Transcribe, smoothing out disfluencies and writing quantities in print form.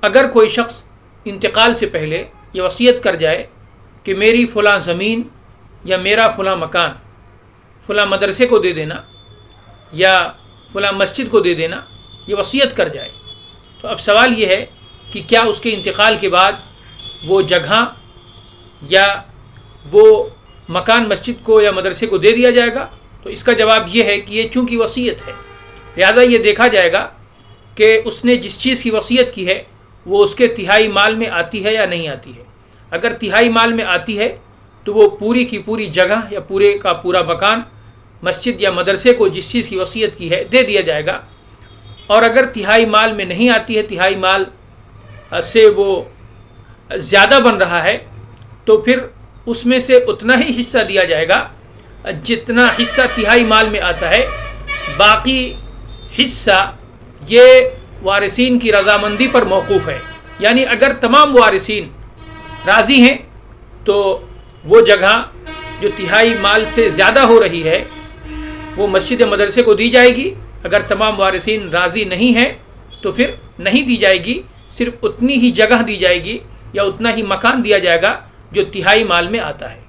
اگر کوئی شخص انتقال سے پہلے یہ وصیت کر جائے کہ میری فلاں زمین یا میرا فلاں مکان فلاں مدرسے کو دے دینا یا فلاں مسجد کو دے دینا، یہ وصیت کر جائے، تو اب سوال یہ ہے کہ کیا اس کے انتقال کے بعد وہ جگہ یا وہ مکان مسجد کو یا مدرسے کو دے دیا جائے گا؟ تو اس کا جواب یہ ہے کہ یہ چونکہ وصیت ہے، لہذا یہ دیکھا جائے گا کہ اس نے جس چیز کی وصیت کی ہے وہ اس کے تہائی مال میں آتی ہے یا نہیں آتی ہے۔ اگر تہائی مال میں آتی ہے تو وہ پوری کی پوری جگہ یا پورے کا پورا مکان مسجد یا مدرسے کو جس چیز کی وصیت کی ہے دے دیا جائے گا، اور اگر تہائی مال میں نہیں آتی ہے، تہائی مال سے وہ زیادہ بن رہا ہے، تو پھر اس میں سے اتنا ہی حصہ دیا جائے گا جتنا حصہ تہائی مال میں آتا ہے۔ باقی حصہ یہ وارثین کی رضامندی پر موقوف ہے، یعنی اگر تمام وارثین راضی ہیں تو وہ جگہ جو تہائی مال سے زیادہ ہو رہی ہے وہ مسجد مدرسے کو دی جائے گی، اگر تمام وارثین راضی نہیں ہیں تو پھر نہیں دی جائے گی، صرف اتنی ہی جگہ دی جائے گی یا اتنا ہی مکان دیا جائے گا جو تہائی مال میں آتا ہے۔